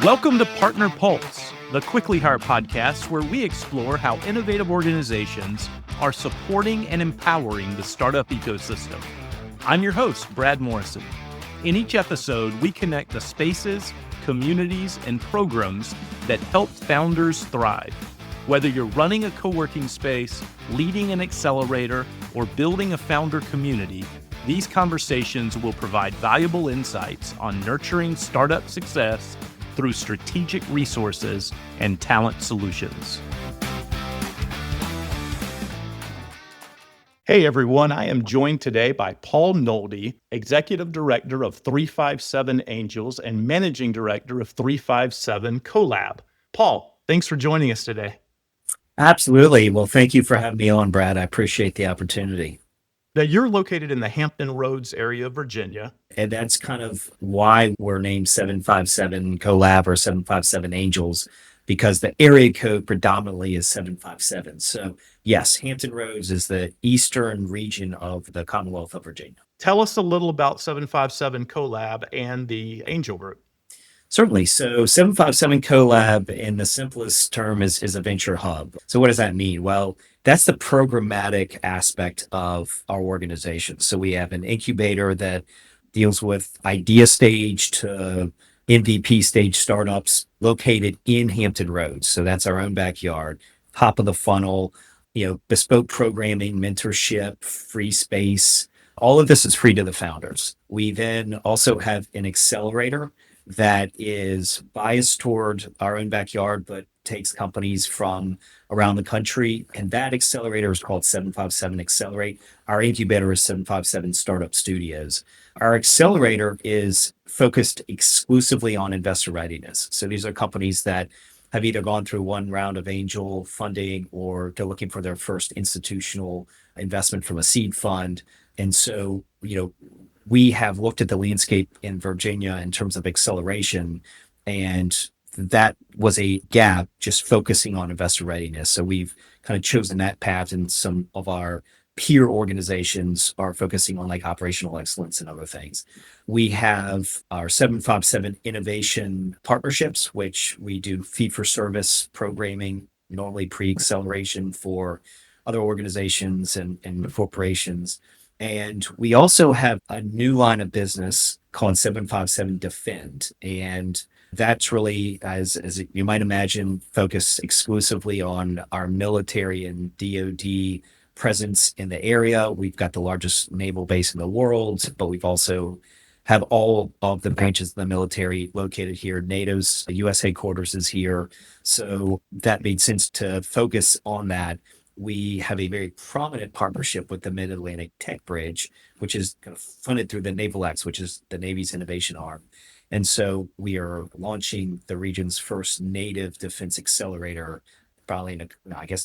Welcome to Partner Pulse, the Quickly Hire podcast where we explore how innovative organizations are supporting and empowering the startup ecosystem. I'm your host, Brad Morrison. In each episode, we connect the spaces, communities, and programs that help founders thrive. Whether you're running a co-working space, leading an accelerator, or building a founder community, these conversations will provide valuable insights on nurturing startup success through strategic resources and talent solutions. Hey everyone, I am joined today by Paul Nolde, Executive Director of 357 Angels and Managing Director of 357 CoLab. Paul, thanks for joining us today. Absolutely. Well, thank you for having me on, Brad. I appreciate the opportunity. Now, you're located in the Hampton Roads area of Virginia. And that's kind of why we're named 757 CoLab or 757 Angels, because the area code predominantly is 757. So yes, Hampton Roads is the eastern region of the Commonwealth of Virginia. Tell us a little about 757 CoLab and the Angel Group. Certainly. So 757 CoLab, in the simplest term, is a venture hub. So what does that mean? Well, that's the programmatic aspect of our organization. So we have an incubator that deals with idea stage to MVP stage startups located in Hampton Roads. So that's our own backyard, top of the funnel, bespoke programming, mentorship, free space. All of this is free to the founders. We then also have an accelerator that is biased toward our own backyard, but takes companies from around the country. And that accelerator is called 757 Accelerate. Our incubator is 757 Startup Studios. Our accelerator is focused exclusively on investor readiness. So these are companies that have either gone through one round of angel funding or they're looking for their first institutional investment from a seed fund. And so, we have looked at the landscape in Virginia in terms of acceleration, and that was a gap just focusing on investor readiness. So we've kind of chosen that path, and some of our peer organizations are focusing on like operational excellence and other things. We have our 757 innovation partnerships, which we do fee for service programming, normally pre-acceleration for other organizations and corporations. And we also have a new line of business called 757 Defend. And that's really, as you might imagine, focused exclusively on our military and DoD presence in the area. We've got the largest naval base in the world, but we've also have all of the branches of the military located here. NATO's U.S. headquarters is here. So that made sense to focus on that. We have a very prominent partnership with the Mid-Atlantic Tech Bridge, which is kind of funded through the Naval X, which is the Navy's innovation arm. And so we are launching the region's first native defense accelerator, probably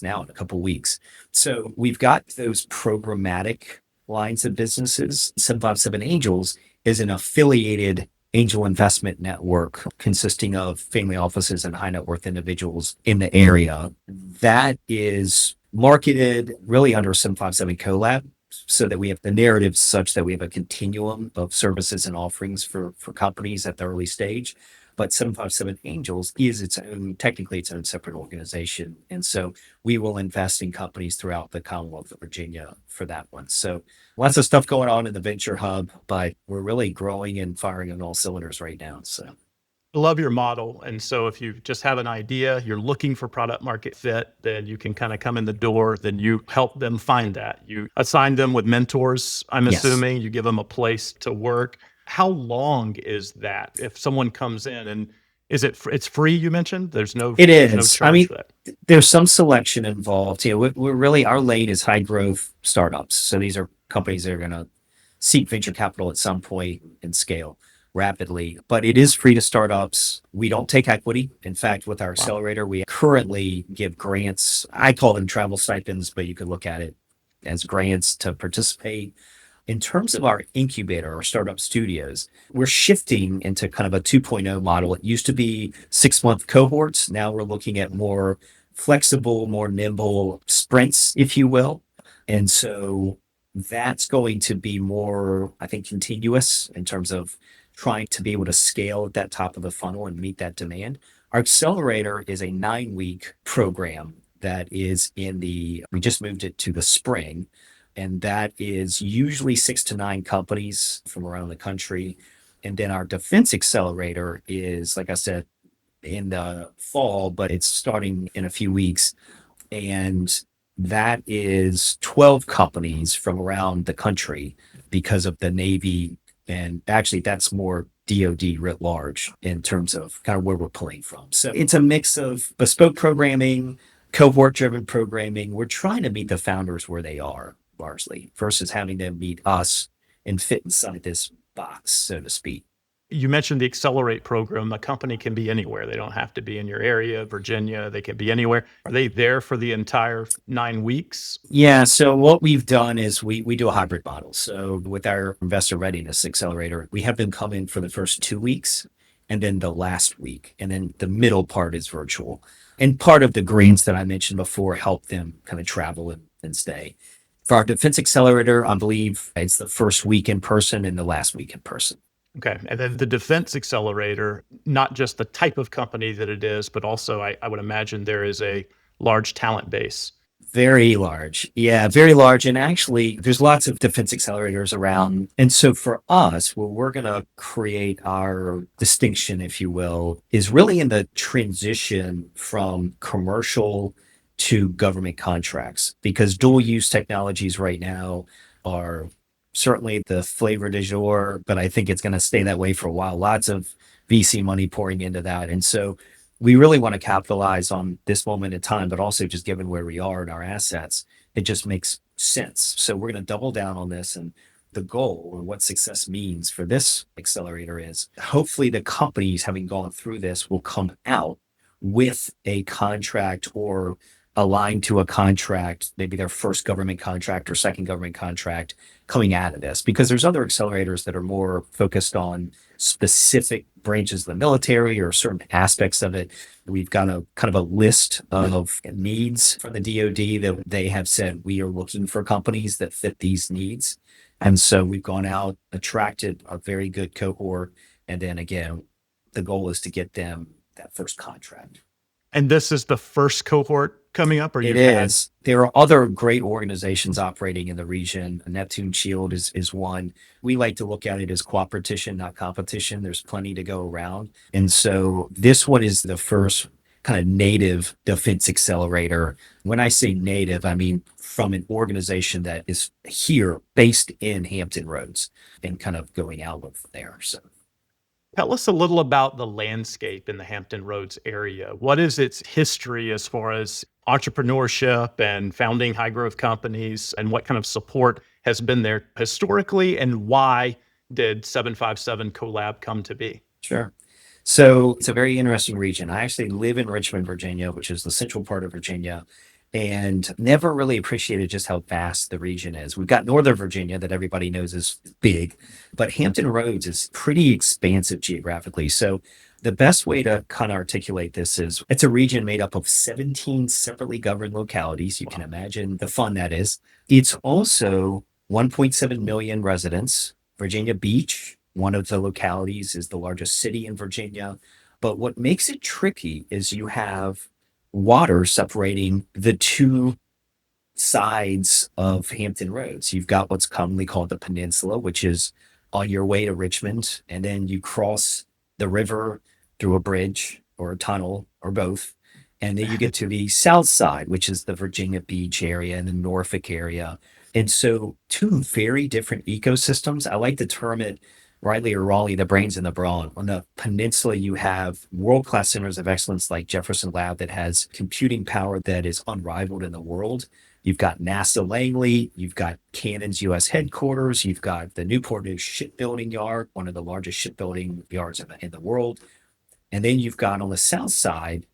now in a couple of weeks. So we've got those programmatic lines of businesses. 757 Angels is an affiliated angel investment network consisting of family offices and high net worth individuals in the area. That is marketed really under 757 CoLab, so that we have the narrative such that we have a continuum of services and offerings for companies at the early stage. But 757 Angels is technically its own separate organization. And so we will invest in companies throughout the Commonwealth of Virginia for that one. So lots of stuff going on in the venture hub, but we're really growing and firing on all cylinders right now. So I love your model. And so if you just have an idea, you're looking for product market fit, then you can kind of come in the door, then you help them find that. You assign them with mentors, I'm assuming. You give them a place to work. How long is that if someone comes in and it's free, you mentioned? There's no charge for that. There's some selection involved. We're really, our lane is high growth startups. So these are companies that are going to seek venture capital at some point and scale rapidly, but it is free to startups. We don't take equity. In fact, with our accelerator, we currently give grants. I call them travel stipends, but you could look at it as grants to participate. In terms of our incubator or startup studios, we're shifting into kind of a 2.0 model. It used to be 6-month cohorts. Now we're looking at more flexible, more nimble sprints, if you will. And so that's going to be more, I think, continuous in terms of trying to be able to scale at that top of the funnel and meet that demand. Our accelerator is a 9-week program that is we just moved it to the spring, and that is usually 6 to 9 companies from around the country. And then our defense accelerator is, like I said, in the fall, but it's starting in a few weeks. And that is 12 companies from around the country because of the Navy. And actually, that's more DoD writ large in terms of kind of where we're pulling from. So it's a mix of bespoke programming, cohort driven programming. We're trying to meet the founders where they are largely versus having them meet us and fit inside this box, so to speak. You mentioned the Accelerate program. A company can be anywhere. They don't have to be in your area, Virginia. They can be anywhere. Are they there for the entire 9 weeks? Yeah. So what we've done is we do a hybrid model. So with our investor readiness accelerator, we have them come in for the first 2 weeks and then the last week. And then the middle part is virtual. And part of the greens that I mentioned before help them kind of travel and stay. For our defense accelerator, I believe it's the first week in person and the last week in person. Okay. And then the defense accelerator, not just the type of company that it is, but also I would imagine there is a large talent base. Very large. Yeah, very large. And actually, there's lots of defense accelerators around. And so for us, where we're going to create our distinction, if you will, is really in the transition from commercial to government contracts, because dual use technologies right now are certainly the flavor du jour, but I think it's going to stay that way for a while. Lots of VC money pouring into that. And so we really want to capitalize on this moment in time, but also just given where we are in our assets, it just makes sense. So we're going to double down on this. And the goal, or what success means for this accelerator, is hopefully the companies having gone through this will come out with a contract or aligned to a contract, maybe their first government contract or second government contract coming out of this. Because there's other accelerators that are more focused on specific branches of the military or certain aspects of it. We've got a kind of a list of needs for the DoD that they have said we are looking for companies that fit these needs. And so we've gone out, attracted a very good cohort. And then again, the goal is to get them that first contract. And this is the first cohort coming up, or It you've had? is. There are other great organizations operating in the region. Neptune Shield is one. We like to look at it as cooperation, not competition. There's plenty to go around. And so this one is the first kind of native defense accelerator. When I say native, I mean from an organization that is here, based in Hampton Roads, and kind of going out of there. So Tell us a little about the landscape in the Hampton Roads area. What is its history as far as entrepreneurship and founding high growth companies, and what kind of support has been there historically, and why did 757 CoLab come to be? sure. So it's a very interesting region. I actually live in Richmond, Virginia, which is the central part of Virginia, and never really appreciated just how vast the region is. We've got Northern Virginia that everybody knows is big, but Hampton Roads is pretty expansive geographically. So the best way to kind of articulate this is it's a region made up of 17 separately governed localities. You can imagine the fun that is. It's also 1.7 million residents. Virginia Beach, one of the localities, is the largest city in Virginia. But what makes it tricky is you have water separating the two sides of Hampton Roads. You've got what's commonly called the peninsula, which is on your way to Richmond, and then you cross the river through a bridge or a tunnel or both. And then you get to the south side, which is the Virginia Beach area and the Norfolk area. And so, two very different ecosystems. I like to term it, rightly or wrongly, the brains and the brawn. On the peninsula, you have world-class centers of excellence like Jefferson Lab that has computing power that is unrivaled in the world. You've got NASA Langley, you've got Canon's U.S. headquarters, you've got the Newport News shipbuilding yard, one of the largest shipbuilding yards in the world. And then you've got on the south side,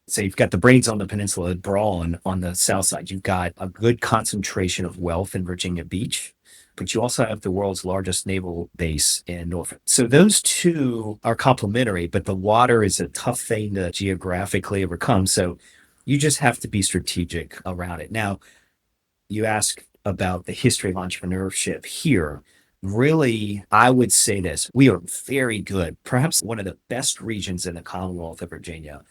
so you've got the brains on the peninsula, brawn on the south side. You've got a good concentration of wealth in Virginia Beach, but you also have the world's largest naval base in Norfolk. So those two are complementary, but the water is a tough thing to geographically overcome. So you just have to be strategic around it. Now, you ask about the history of entrepreneurship here. Really, I would say this. We are very good, perhaps one of the best regions in the Commonwealth of Virginia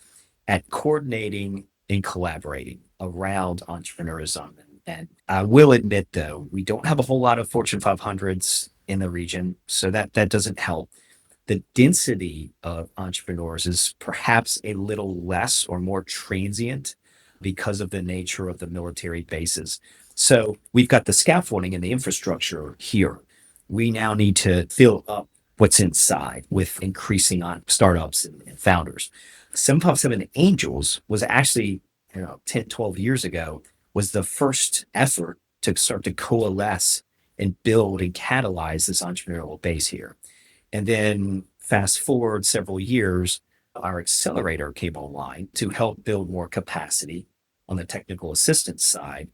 at coordinating and collaborating around entrepreneurism. And I will admit, though, we don't have a whole lot of Fortune 500s in the region, so that doesn't help. The density of entrepreneurs is perhaps a little less or more transient because of the nature of the military bases. So we've got the scaffolding and the infrastructure here. We now need to fill up what's inside with increasing on startups and founders. 757 Angels was actually, 10, 12 years ago, was the first effort to start to coalesce and build and catalyze this entrepreneurial base here. And then fast forward several years, our accelerator came online to help build more capacity on the technical assistance side.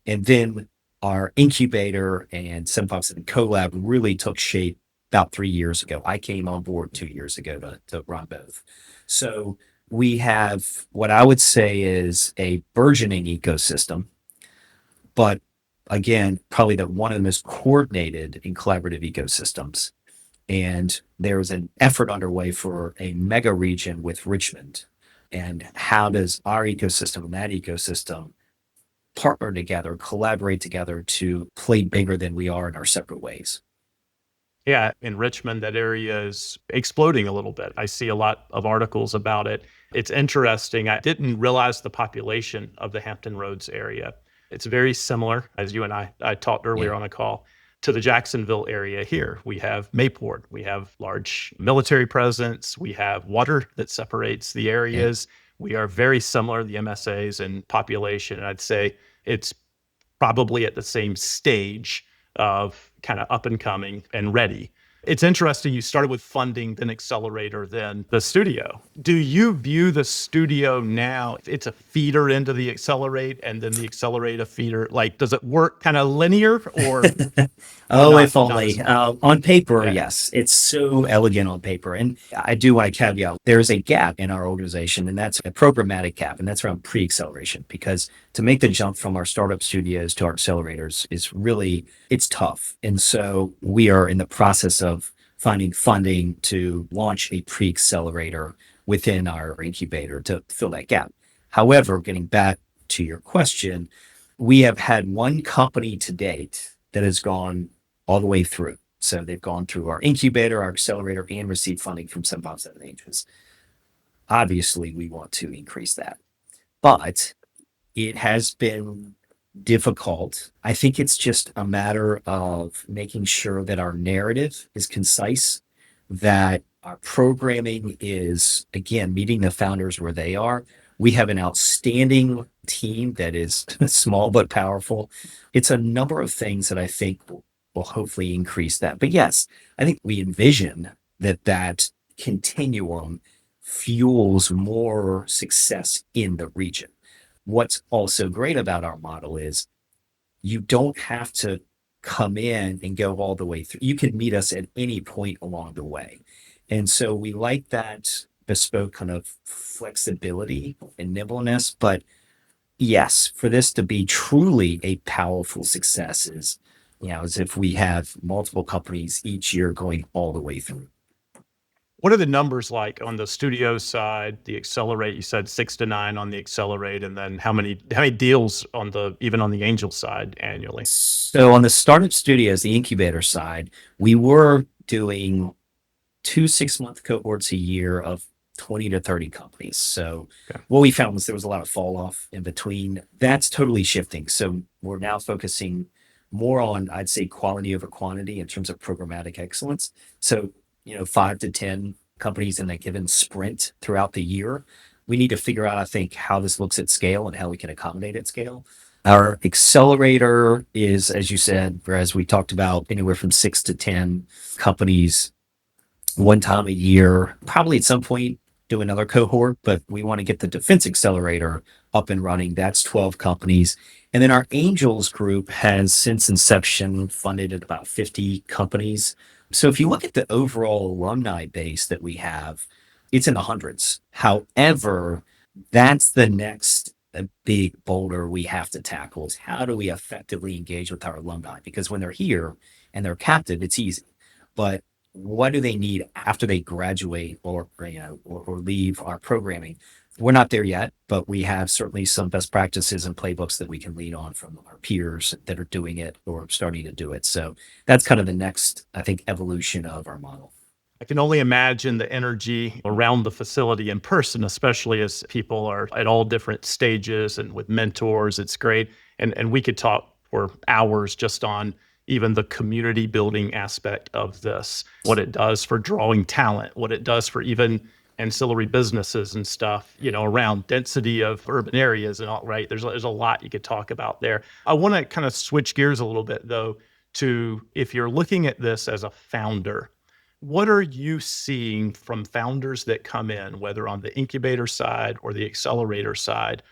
And then our incubator and 757 CoLab really took shape about 3 years ago. I came on board 2 years ago to run both. So we have what I would say is a burgeoning ecosystem, but again, probably one of the most coordinated and collaborative ecosystems. And there's an effort underway for a mega region with Richmond. And how does our ecosystem and that ecosystem partner together, collaborate together to play bigger than we are in our separate ways? Yeah, in Richmond, that area is exploding a little bit. I see a lot of articles about it. It's interesting. I didn't realize the population of the Hampton Roads area. It's very similar, as you and I talked earlier Yeah. on a call, to the Jacksonville area here. We have Mayport, we have large military presence, we have water that separates the Yeah. areas. We are very similar, the MSAs and population. And I'd say it's probably at the same stage of kind of up and coming and ready. It's interesting. You started with funding, then accelerator, then the studio. Do you view the studio now, it's a feeder into the accelerate and then the accelerate a feeder? Like, does it work kind of linear or Oh, if not as only. much? On paper, Yeah. yes, it's so elegant on paper. And I do want to caveat there's a gap in our organization, and that's a programmatic gap, and that's around pre acceleration. Because to make the jump from our startup studios to our accelerators is really, it's tough. And so we are in the process of finding funding to launch a pre accelerator within our incubator to fill that gap. However, getting back to your question, we have had one company to date that has gone all the way through. So they've gone through our incubator, our accelerator, and received funding from 757 Angels. Obviously, we want to increase that, but it has been difficult. I think it's just a matter of making sure that our narrative is concise, that our programming is, again, meeting the founders where they are. We have an outstanding team that is small but powerful. It's a number of things that I think will hopefully increase that. But yes, I think we envision that continuum fuels more success in the region. What's also great about our model is you don't have to come in and go all the way through. You can meet us at any point along the way. And so we like that bespoke kind of flexibility and nimbleness. But yes, for this to be truly a powerful success is, as if we have multiple companies each year going all the way through. What are the numbers like on the studio side, the accelerate? You said 6 to 9 on the accelerate, and then how many deals on the even on the angel side annually? So on the startup studios, the incubator side, we were doing 2 6-month cohorts a year of 20 to 30 companies. So Okay. what we found was there was a lot of fall off in between. That's totally shifting. So we're now focusing more on, I'd say, quality over quantity in terms of programmatic excellence. So, 5 to 10 companies in a given sprint throughout the year. We need to figure out, I think, how this looks at scale and how we can accommodate at scale. Our accelerator is, as you said, or as we talked about, anywhere from 6 to 10 companies one time a year, probably at some point do another cohort, but we want to get the defense accelerator up and running. That's 12 companies. And then our angels group has since inception funded at about 50 companies. So if you look at the overall alumni base that we have, it's in the hundreds. However, that's the next big boulder we have to tackle is how do we effectively engage with our alumni? Because when they're here, and they're captive, it's easy. But what do they need after they graduate or leave our programming? We're not there yet, but we have certainly some best practices and playbooks that we can lean on from our peers that are doing it or starting to do it. So that's kind of the next, I think, evolution of our model. I can only imagine the energy around the facility in person, especially as people are at all different stages and with mentors. It's great. And we could talk for hours just on even the community building aspect of this, what it does for drawing talent, what it does for even ancillary businesses and stuff, around density of urban areas and all, right? There's a lot you could talk about there. I want to kind of switch gears a little bit though to if you're looking at this as a founder, what are you seeing from founders that come in, whether on the incubator side or the accelerator side?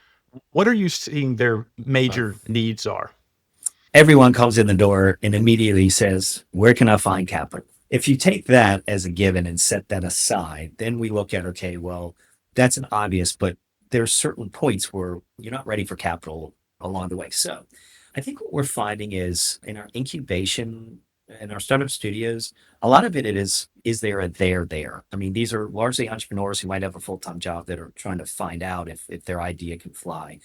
What are you seeing their major needs are? Everyone comes in the door and immediately says, where can I find capital? If you take that as a given and set that aside, then we look at, okay, well, that's an obvious, but there's certain points where you're not ready for capital along the way. So I think what we're finding is in our incubation and our startup studios, a lot of it is there a there. I mean, these are largely entrepreneurs who might have a full-time job that are trying to find out if their idea can fly.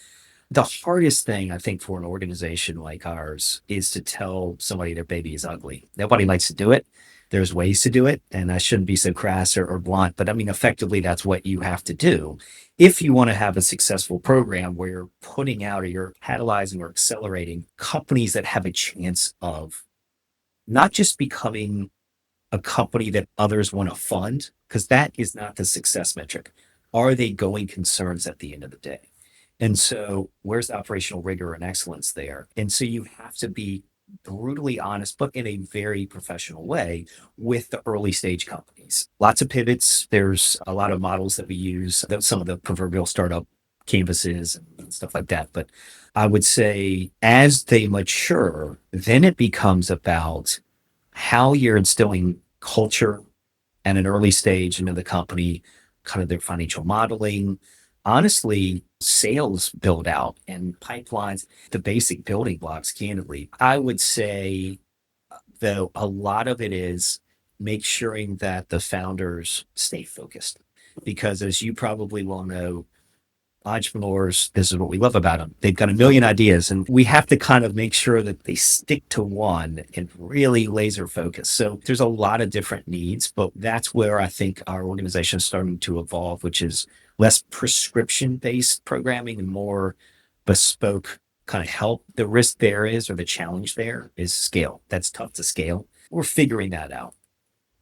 The hardest thing I think for an organization like ours is to tell somebody their baby is ugly. Nobody likes to do it. There's ways to do it, and I shouldn't be so crass or blunt, but I mean, effectively, that's what you have to do if you want to have a successful program where you're putting out or you're catalyzing or accelerating companies that have a chance of not just becoming a company that others want to fund, because that is not the success metric. Are they going concerns at the end of the day? And so where's the operational rigor and excellence there? And so you have to be brutally honest, but in a very professional way with the early stage companies. Lots of pivots. There's a lot of models that we use, some of the proverbial startup canvases and stuff like that. But I would say as they mature, then it becomes about how you're instilling culture at an early stage into the company, kind of their financial modeling, honestly, sales build out and pipelines, the basic building blocks, candidly. I would say, though, a lot of it is make sure that the founders stay focused. Because as you probably will know, entrepreneurs, this is what we love about them. They've got a million ideas, and we have to kind of make sure that they stick to one and really laser focus. So there's a lot of different needs, but that's where I think our organization is starting to evolve, which is less prescription-based programming and more bespoke kind of help. The risk there is, or the challenge there is scale. That's tough to scale. We're figuring that out.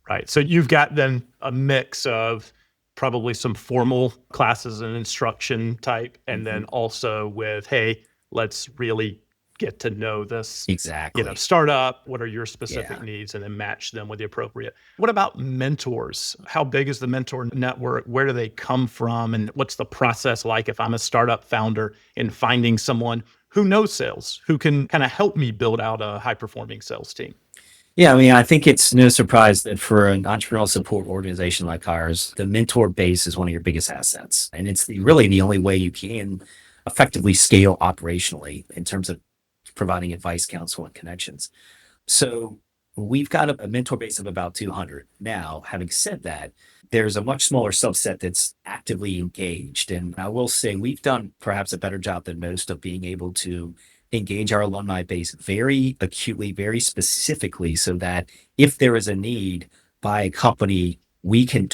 Right. So you've got then a mix of probably some formal classes and instruction type, and then also with, hey, let's really get to know this Exactly. startup. What are your specific needs, and then match them with the appropriate. What about mentors? How big is the mentor network? Where do they come from? And what's the process like if I'm a startup founder in finding someone who knows sales, who can kind of help me build out a high performing sales team? Yeah, I mean, I think it's no surprise that for an entrepreneurial support organization like ours, the mentor base is one of your biggest assets. And it's really the only way you can effectively scale operationally in terms of providing advice, counsel, and connections. So we've got a mentor base of about 200. Now, having said that, there's a much smaller subset that's actively engaged. And I will say we've done perhaps a better job than most of being able to engage our alumni base very acutely, very specifically, so that if there is a need by a company, we can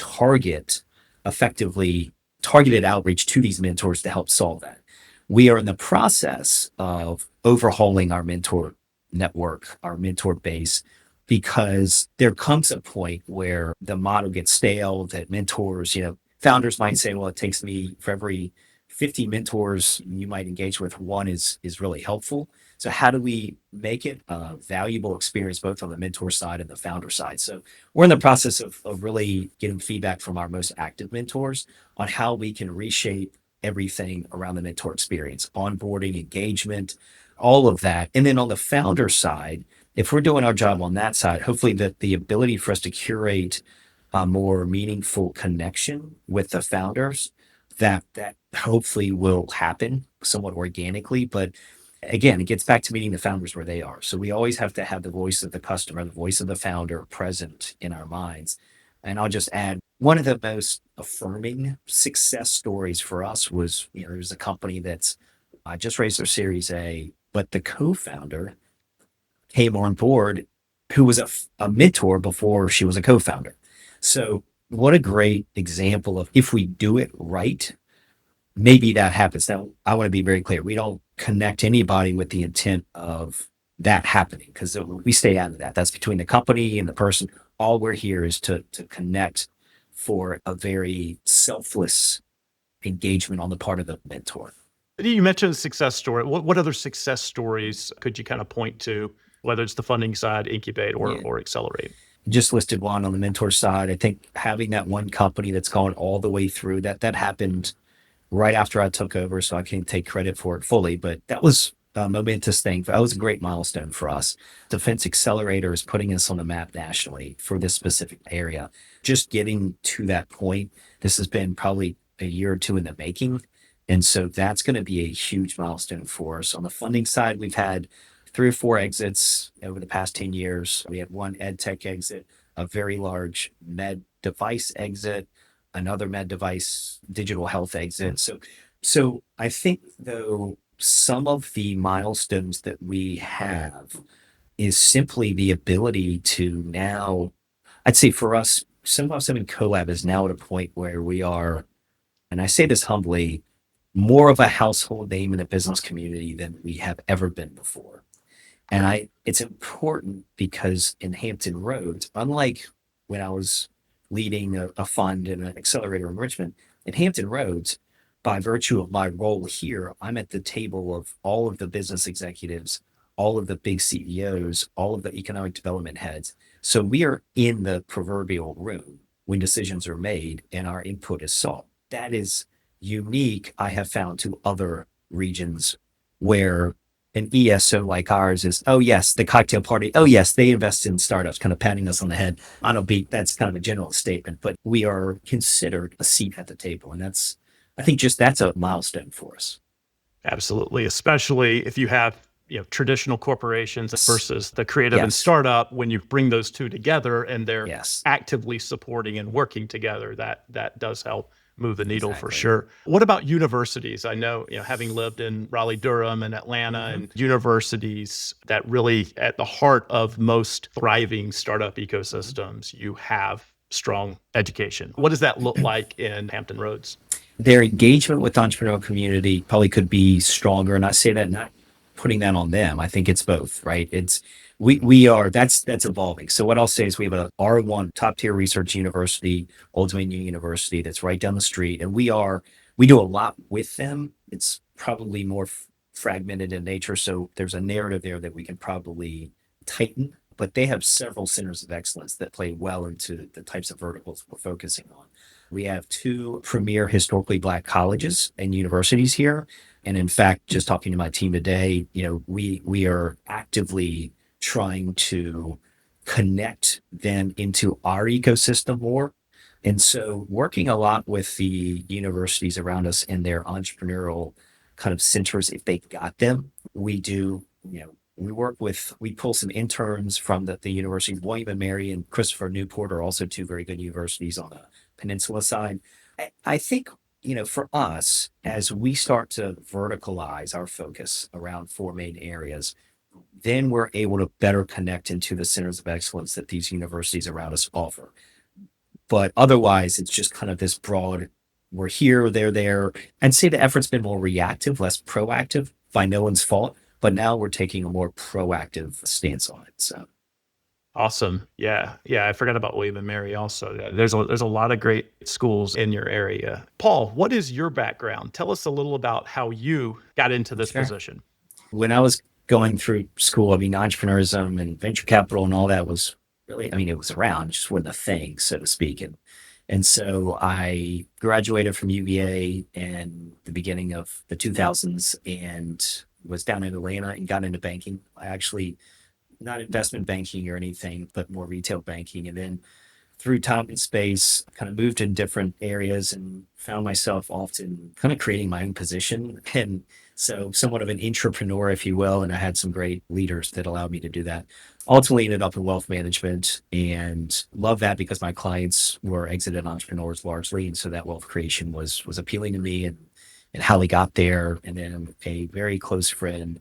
effectively targeted outreach to these mentors to help solve that. We are in the process of overhauling our mentor network, our mentor base, because there comes a point where the model gets stale, that mentors, founders might say, well, it takes me for every 50 mentors you might engage with, one is really helpful. So how do we make it a valuable experience both on the mentor side and the founder side? So we're in the process of really getting feedback from our most active mentors on how we can reshape everything around the mentor experience, onboarding, engagement, all of that. And then on the founder side, if we're doing our job on that side, hopefully the ability for us to curate a more meaningful connection with the founders, that hopefully will happen somewhat organically. But Again, it gets back to meeting the founders where they are. So we always have to have the voice of the customer, the voice of the founder present in our minds. And I'll just add one of the most affirming success stories for us was, there was a company that's just raised their Series A, but the co-founder came on board who was a mentor before she was a co-founder. So what a great example of, if we do it right, maybe that happens. Now, I want to be very clear. We don't connect anybody with the intent of that happening, because we stay out of that. That's between the company and the person. All we're here is to connect for a very selfless engagement on the part of the mentor. You mentioned a success story. What other success stories could you kind of point to, whether it's the funding side, Incubate, or Accelerate? Just listed one on the mentor side. I think having that one company that's gone all the way through that happened right after I took over, so I can't take credit for it fully, but that was a momentous thing. That was a great milestone for us. Defense Accelerator is putting us on the map nationally for this specific area. Just getting to that point, this has been probably a year or two in the making. And so that's going to be a huge milestone for us. On the funding side, we've had 3 or 4 exits over the past 10 years. We had one ed tech exit, a very large med device exit, another med device digital health exit. So I think, though, some of the milestones that we have is simply the ability to now, I'd say for us, 757 CoLab is now at a point where we are, and I say this humbly, more of a household name in the business community than we have ever been before. And it's important because in Hampton Roads, unlike when I was leading a fund and an accelerator in Richmond, in Hampton Roads, by virtue of my role here, I'm at the table of all of the business executives, all of the big CEOs, all of the economic development heads. So we are in the proverbial room when decisions are made and our input is sought. That is unique, I have found, to other regions where an ESO like ours is, oh yes, the cocktail party. Oh yes, they invest in startups, kind of patting us on the head. I don't be, that's kind of a general statement, but we are considered a seat at the table. And I think that's a milestone for us. Absolutely, especially if you have traditional corporations versus the creative and Yes. startup. When you bring those two together and they're Yes. actively supporting and working together, that does help move the needle for Exactly. sure. What about universities? I know, having lived in Raleigh, Durham, and Atlanta, and universities that really at the heart of most thriving startup ecosystems, you have strong education. What does that look like in Hampton Roads? Their engagement with the entrepreneurial community probably could be stronger. And I say that not putting that on them. I think it's both, right? We are, that's evolving. So what I'll say is we have a R1 top tier research university, Old Dominion University, that's right down the street. And we do a lot with them. It's probably more fragmented in nature. So there's a narrative there that we can probably tighten, but they have several centers of excellence that play well into the types of verticals we're focusing on. We have 2 premier historically Black colleges and universities here. And in fact, just talking to my team today, we are actively trying to connect them into our ecosystem more. And so working a lot with the universities around us and their entrepreneurial kind of centers, if they've got them, we do, we pull some interns from the universities. William and Mary and Christopher Newport are also 2 very good universities on the peninsula side. I think, for us, as we start to verticalize our focus around 4 main areas, then we're able to better connect into the centers of excellence that these universities around us offer. But otherwise, it's just kind of this broad, we're here, they're there. I'd say the effort's been more reactive, less proactive, by no one's fault. But now we're taking a more proactive stance on it. So Awesome. Yeah. Yeah. I forgot about William and Mary also. Yeah, there's a lot of great schools in your area. Paul, what is your background? Tell us a little about how you got into this Sure. position. When I was going through school, entrepreneurism and venture capital and all that was really, it was around, just wasn't a thing, so to speak. And so I graduated from UVA in the beginning of the 2000s and was down in Atlanta and got into banking. I actually, not investment banking or anything, but more retail banking. And then through time and space, kind of moved in different areas and found myself often kind of creating my own position. And so somewhat of an entrepreneur, if you will. And I had some great leaders that allowed me to do that. Ultimately ended up in wealth management and love that because my clients were exited entrepreneurs largely. And so that wealth creation was appealing to me and how we got there. And then a very close friend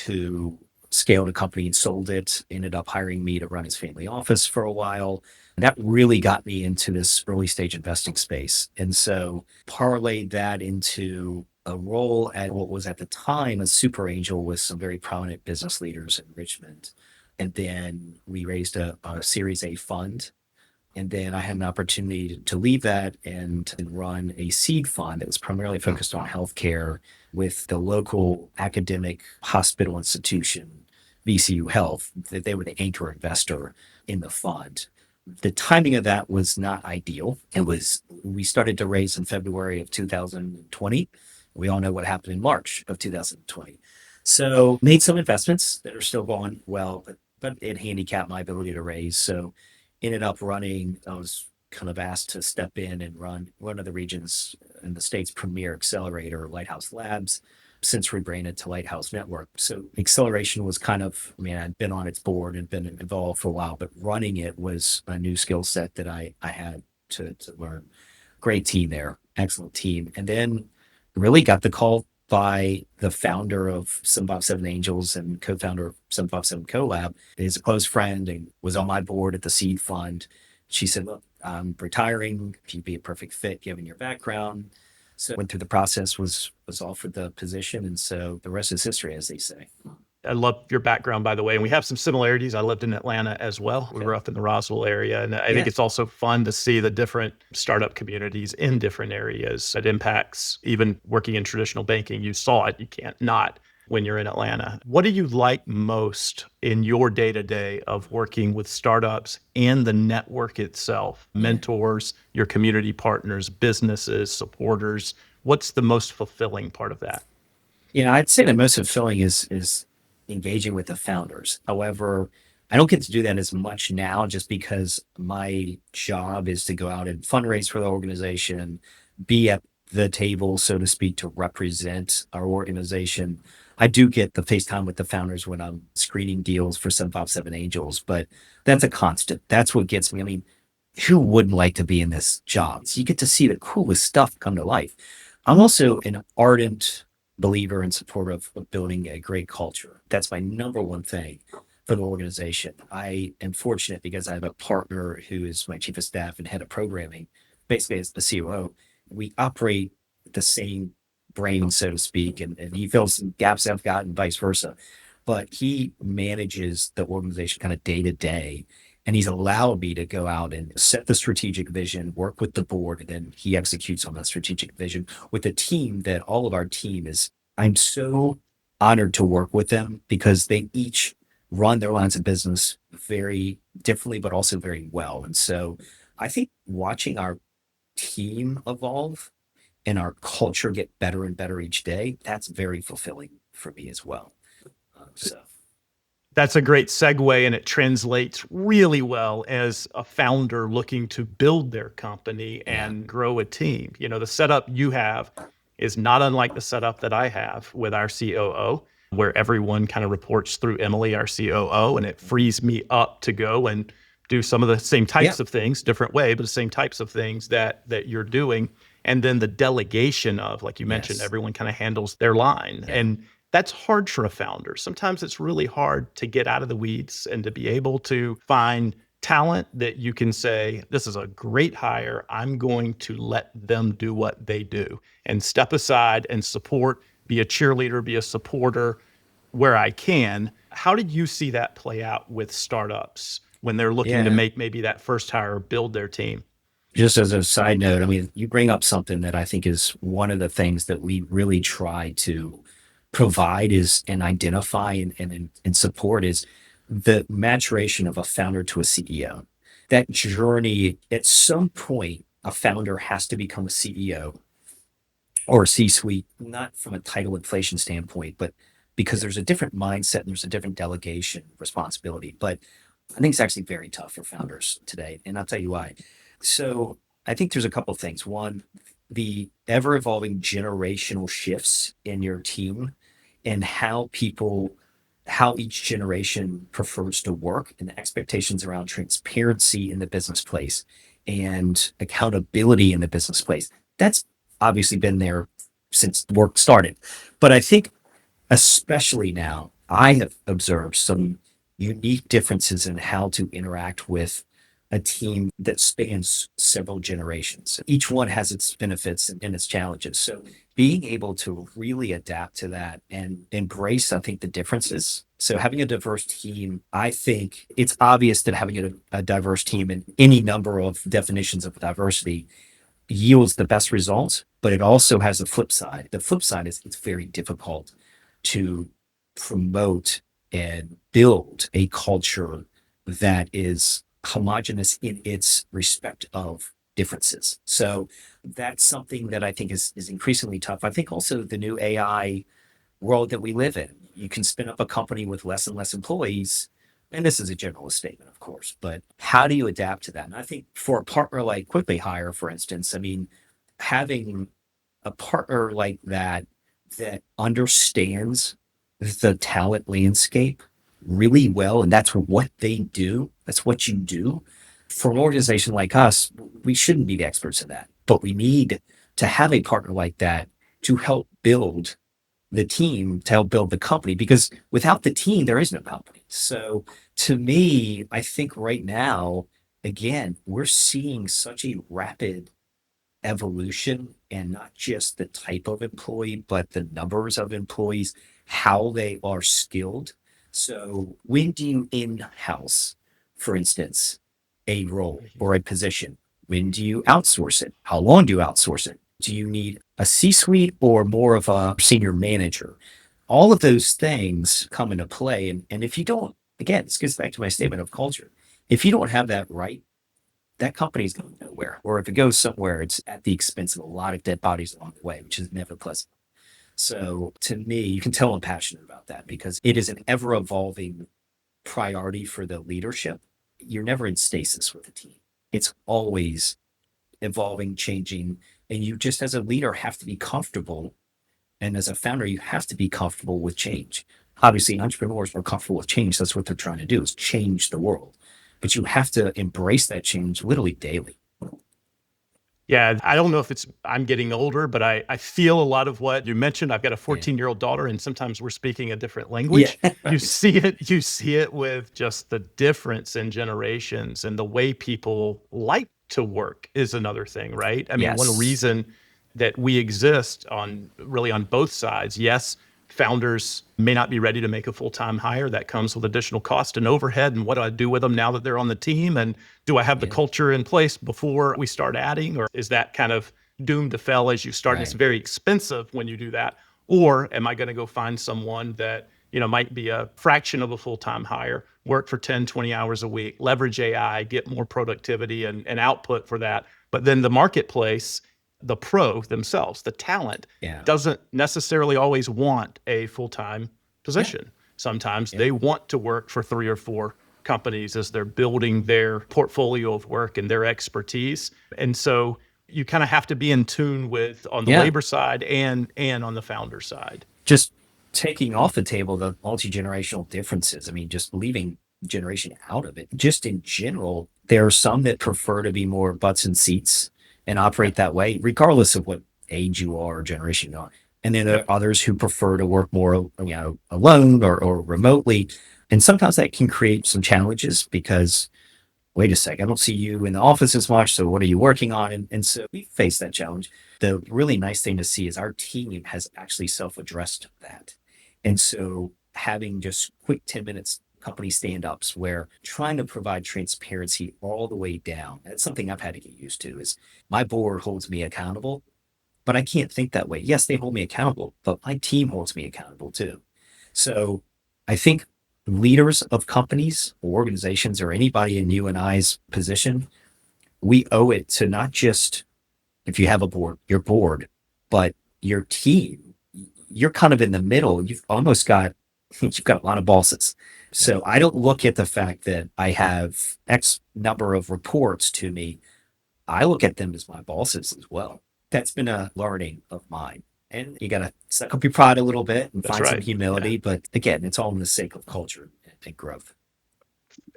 who scaled a company and sold it, ended up hiring me to run his family office for a while. And that really got me into this early stage investing space. And so parlayed that into a role at what was at the time a super angel with some very prominent business leaders in Richmond. And then we raised a Series A fund, and then I had an opportunity to leave that and run a seed fund that was primarily focused on healthcare with the local academic hospital institution, VCU Health, that they were the anchor investor in the fund. The timing of that was not ideal. We started to raise in February of 2020. We all know what happened in March of 2020. So made some investments that are still going well, but it handicapped my ability to raise. So ended up running, I was kind of asked to step in and run one of the regions in the state's premier accelerator, Lighthouse Labs, since rebranded to Lighthouse Network. So acceleration was kind of, I mean, I'd been on its board and been involved for a while, but running it was a new skill set that I had to learn. Great team there, excellent team. And then really got the call by the founder of 757 Angels and co-founder of 757 CoLab, is a close friend and was on my board at the seed fund. She said, look, I'm retiring. You'd be a perfect fit given your background. So went through the process, was offered the position. And so the rest is history, as they say. I love your background, by the way, and we have some similarities. I lived in Atlanta as well. We were up in the Roswell area, and I think it's also fun to see the different startup communities in different areas. It impacts even working in traditional banking. You saw it. You can't not when you're in Atlanta. What do you like most in your day-to-day of working with startups and the network itself? Mentors, your community partners, businesses, supporters. What's the most fulfilling part of that? I'd say the most fulfilling is engaging with the founders. However, I don't get to do that as much now just because my job is to go out and fundraise for the organization, be at the table, so to speak, to represent our organization. I do get the FaceTime with the founders when I'm screening deals for 757 Angels, but that's a constant. That's what gets me. I mean, who wouldn't like to be in this job? So you get to see the coolest stuff come to life. I'm also an ardent believer and supporter of building a great culture. That's my number one thing for the organization. I am fortunate because I have a partner who is my chief of staff and head of programming, basically as the COO. We operate the same brain, so to speak, and he fills some gaps I've got and vice versa. But he manages the organization kind of day to day. And he's allowed me to go out and set the strategic vision, work with the board, and then he executes on that strategic vision with a team that all of our team is. I'm so honored to work with them because they each run their lines of business very differently, but also very well. And so I think watching our team evolve and our culture get better and better each day, that's very fulfilling for me as well. So. That's a great segue, and it translates really well as a founder looking to build their company and grow a team. You know, the setup you have is not unlike the setup that I have with our COO, where everyone kind of reports through Emily, our COO, and it frees me up to go and do some of the same types of things, different way, but the same types of things that you're doing. And then the delegation of, like you mentioned, everyone kind of handles their line. And that's hard for a founder. Sometimes it's really hard to get out of the weeds and to be able to find talent that you can say, this is a great hire. I'm going to let them do what they do and step aside and support, be a cheerleader, be a supporter where I can. How did you see that play out with startups when they're looking to make maybe that first hire or build their team? Just as a side note, I mean, you bring up something that I think is one of the things that we really try to provide is and identify and support is the maturation of a founder to a CEO. That journey, at some point, a founder has to become a CEO or a C-suite, not from a title inflation standpoint, but because there's a different mindset and there's a different delegation responsibility. But I think it's actually very tough for founders today. And I'll tell you why. So I think there's a couple of things. One, the ever evolving generational shifts in your team and how each generation prefers to work and the expectations around transparency in the business place and accountability in the business place. That's obviously been there since work started. But I think especially now, I have observed some unique differences in how to interact with a team that spans several generations. Each one has its benefits and its challenges. So being able to really adapt to that and embrace, I think, the differences. So having a diverse team, I think it's obvious that having a diverse team in any number of definitions of diversity yields the best results, but it also has a flip side. The flip side is it's very difficult to promote and build a culture that is homogenous in its respect of differences. So that's something that I think is increasingly tough. I think also the new AI world that we live in, you can spin up a company with less and less employees. And this is a generalist statement, of course, but how do you adapt to that? And I think for a partner like Quickly Hire, for instance, I mean, having a partner like that understands the talent landscape really well, and that's what they do. That's what you do. For an organization like us, we shouldn't be the experts in that, but we need to have a partner like that to help build the team, to help build the company, because without the team, there is no company. So to me, I think right now, again, we're seeing such a rapid evolution and not just the type of employee, but the numbers of employees, how they are skilled. So when do you in-house, for instance, a role or a position? When do you outsource it? How long do you outsource it? Do you need a C-suite or more of a senior manager? All of those things come into play. And if you don't, again, this gets back to my statement of culture. If you don't have that right, that company's going nowhere. Or if it goes somewhere, it's at the expense of a lot of dead bodies along the way, which is never pleasant. So to me, you can tell I'm passionate about that because it is an ever evolving priority for the leadership. You're never in stasis with the team. It's always evolving, changing. And you just as a leader have to be comfortable. And as a founder, you have to be comfortable with change. Obviously, entrepreneurs are comfortable with change. That's what they're trying to do is change the world. But you have to embrace that change literally daily. Yeah, I don't know if I'm getting older, but I feel a lot of what you mentioned. I've got a Yeah. 14-year-old daughter, and sometimes we're speaking a different Yeah. language. You see it with just the difference in generations and the way people like to work is another thing, right? I mean, one Yes. reason that we exist on both sides. Yes, founders may not be ready to make a full-time hire. That comes with additional cost and overhead. And what do I do with them now that they're on the team? And do I have the Yeah. culture in place before we start adding? Or is that kind of doomed to fail as you start? And it's Right. very expensive when you do that. Or am I going to go find someone that, might be a fraction of a full-time hire, work for 10, 20 hours a week, leverage AI, get more productivity and output for that. But then the marketplace, the pro themselves, the talent, Yeah. doesn't necessarily always want a full-time Yeah. position. Sometimes Yeah. they want to work for 3 or 4 companies as they're building their portfolio of work and their expertise. And so you kind of have to be in tune with on the Yeah. labor side and on the founder side. Just taking off the table the multi-generational differences. I mean, just leaving generation out of it. Just in general, there are some that prefer to be more butts and seats and operate that way, regardless of what age you are or generation you are. And then there are others who prefer to work more, alone or remotely. And sometimes that can create some challenges because wait a sec, I don't see you in the office as much. So what are you working on? And so we face that challenge. The really nice thing to see is our team has actually self-addressed that. And so having just quick 10 minutes company stand-ups where trying to provide transparency all the way down. That's something I've had to get used to is my board holds me accountable, but I can't think that way. Yes, they hold me accountable, but my team holds me accountable too. So I think leaders of companies or organizations or anybody in you and I's position, we owe it to not just if you have a board, your board, but your team. You're kind of in the middle. You've got a lot of bosses. So I don't look at the fact that I have X number of reports to me. I look at them as my bosses as well. That's been a learning of mine. And you got to suck up your pride a little bit and That's find some right. Yeah. humility. But again, it's all in the sake of culture and growth.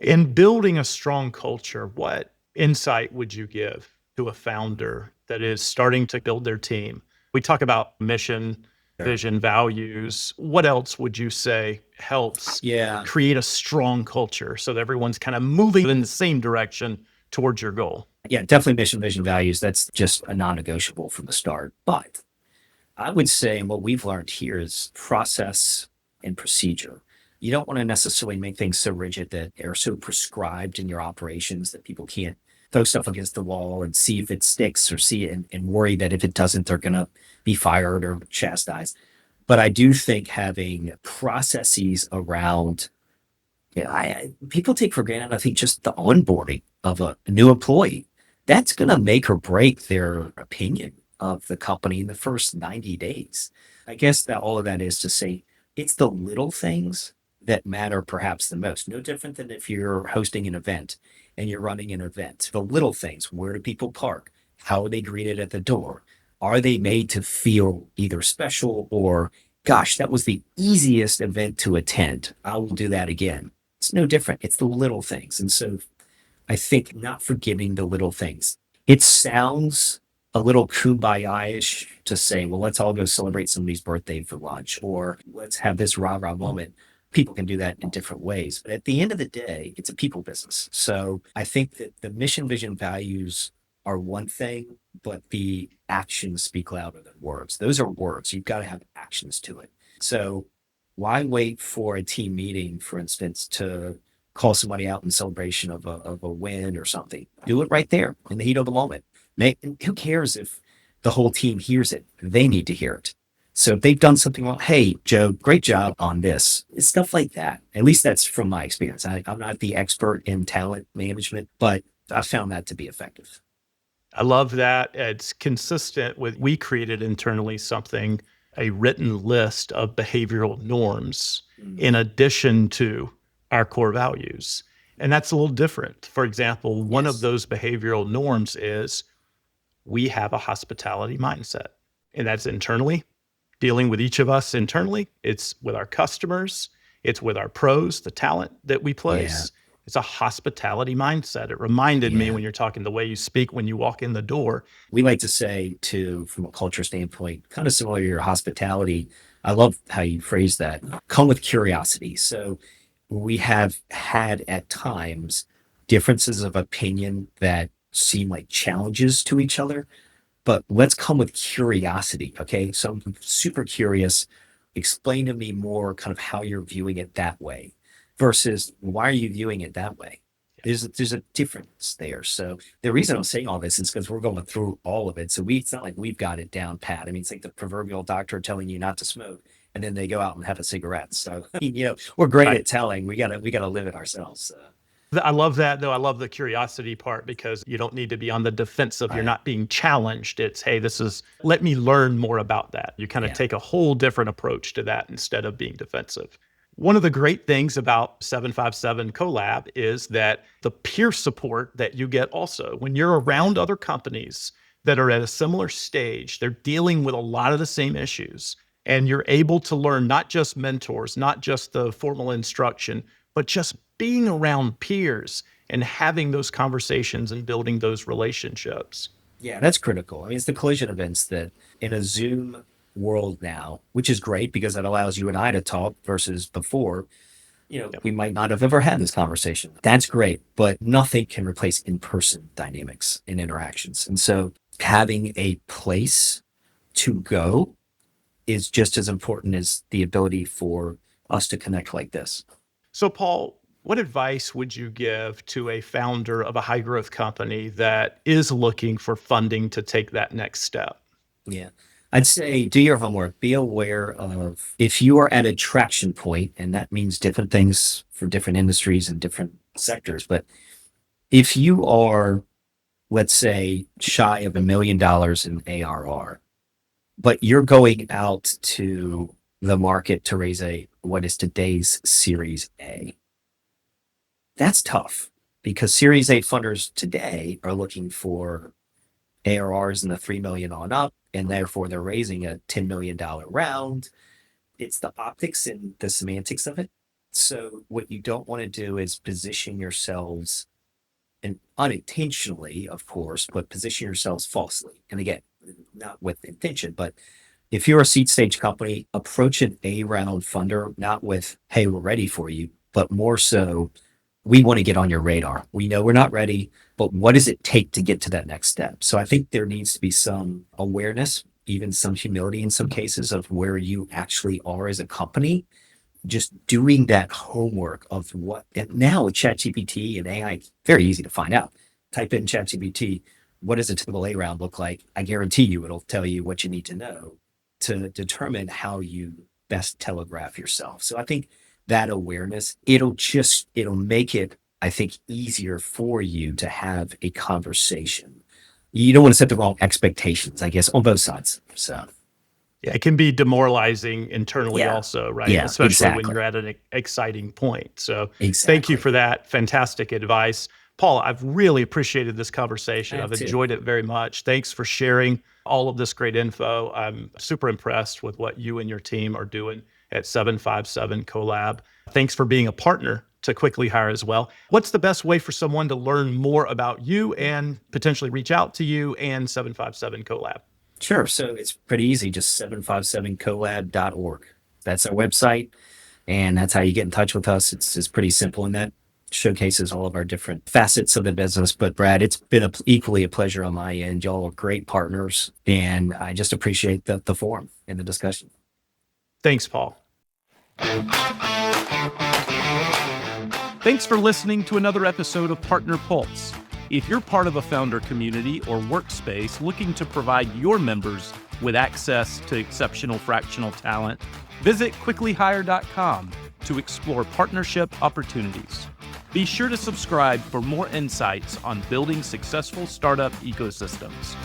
In building a strong culture, what insight would you give to a founder that is starting to build their team? We talk about mission, Sure. vision, values. What else would you say helps Yeah. create a strong culture so that everyone's kind of moving in the same direction towards your goal? Yeah, definitely mission, vision, values. That's just a non negotiable from the start. But I would say what we've learned here is process and procedure. You don't want to necessarily make things so rigid that they're so prescribed in your operations that people can't throw stuff against the wall and see if it sticks or see it and worry that if it doesn't, they're going to be fired or chastised. But I do think having processes around, yeah, people take for granted, I think, just the onboarding of a new employee. That's going to make or break their opinion of the company in the first 90 days. I guess that all of that is to say it's the little things that matter perhaps the most. No different than if you're hosting an event and you're running an event. The little things, where do people park? How are they greeted at the door? Are they made to feel either special or, gosh, that was the easiest event to attend. I will do that again. It's no different. It's the little things. And so I think not forgiving the little things. It sounds a little kumbaya-ish to say, well, let's all go celebrate somebody's birthday for lunch, or let's have this rah-rah moment. People can do that in different ways. But at the end of the day, it's a people business. So I think that the mission, vision, values are one thing, but the actions speak louder than words. Those are words. You've got to have actions to it. So why wait for a team meeting, for instance, to call somebody out in celebration of a win or something? Do it right there in the heat of the moment. Who cares if the whole team hears it? They need to hear it. So if they've done something wrong, hey, Joe, great job on this. It's stuff like that. At least that's from my experience. I'm not the expert in talent management, but I found that to be effective. I love that. It's consistent with, we created internally something, a written list of behavioral norms in addition to our core values. And that's a little different. For example, one of Yes. those behavioral norms is we have a hospitality mindset, and that's internally, dealing with each of us internally. It's with our customers, it's with our pros, the talent that we Yeah. place. It's a hospitality mindset. It reminded me, Yeah. when you're talking, the way you speak when you walk in the door. We like to say, too, from a culture standpoint, kind of similar to your hospitality. I love how you phrase that. Come with curiosity. So we have had at times differences of opinion that seem like challenges to each other, but let's come with curiosity. Okay. So I'm super curious. Explain to me more kind of how you're viewing it that way versus why are you viewing it that way? There's a difference there. So the reason I'm saying all this is because we're going through all of it. So it's not like we've got it down pat. I mean, it's like the proverbial doctor telling you not to smoke, and then they go out and have a cigarette. So we're great Right. at telling. We gotta live it ourselves. I love that, though. I love the curiosity part, because you don't need to be on the defensive. You're I not being challenged. It's, hey, let me learn more about that. You kind of Yeah. take a whole different approach to that instead of being defensive. One of the great things about 757 CoLab is that the peer support that you get also when you're around other companies that are at a similar stage, they're dealing with a lot of the same issues. And you're able to learn, not just mentors, not just the formal instruction, but just being around peers and having those conversations and building those relationships. Yeah, that's critical. I mean, it's the collision events that in a Zoom world now, which is great because it allows you and I to talk versus before, Yep. we might not have ever had this conversation. That's great, but nothing can replace in-person dynamics and interactions. And so having a place to go is just as important as the ability for us to connect like this. So, Paul, what advice would you give to a founder of a high growth company that is looking for funding to take that next step? Yeah. I'd say do your homework. Be aware of if you are at a traction point, and that means different things for different industries and different sectors. But if you are, let's say, shy of $1 million in ARR, but you're going out to the market to raise a what is today's Series A. That's tough because Series A funders today are looking for ARRs in the 3 million on up, and therefore they're raising a $10 million round. It's the optics and the semantics of it. So what you don't want to do is position yourselves, and unintentionally, of course, but position yourselves falsely. And again, not with intention, but if you're a seed stage company, approach an A round funder, not with, hey, we're ready for you, but more so, we want to get on your radar. We know we're not ready, but what does it take to get to that next step? So I think there needs to be some awareness, even some humility in some cases of where you actually are as a company, just doing that homework of what, and now with ChatGPT and AI, it's very easy to find out. Type in ChatGPT, what does a typical A round look like? I guarantee you it'll tell you what you need to know to determine how you best telegraph yourself. So I think that awareness, it'll make it, I think, easier for you to have a conversation. You don't want to set the wrong expectations, I guess, on both sides. So Yeah, it can be demoralizing internally yeah, also, right? yeah, Especially when exactly, you're at an exciting point. So thank you exactly. for that fantastic advice. Paul, I've really appreciated this I conversation. have I've too. enjoyed it very much. Thanks for sharing all of this great info. I'm super impressed with what you and your team are doing at 757 CoLab. Thanks for being a partner to Quickly Hire as well. What's the best way for someone to learn more about you and potentially reach out to you and 757 CoLab? Sure. So it's pretty easy, just 757colab.org. That's our website, and that's how you get in touch with us. It's pretty simple, and that showcases all of our different facets of the business. But Brad, it's been equally a pleasure on my end. Y'all are great partners, and I just appreciate the forum and the discussion. Thanks, Paul. Thanks for listening to another episode of Partner Pulse. If you're part of a founder community or workspace looking to provide your members with access to exceptional fractional talent, visit quicklyhire.com to explore partnership opportunities. Be sure to subscribe for more insights on building successful startup ecosystems.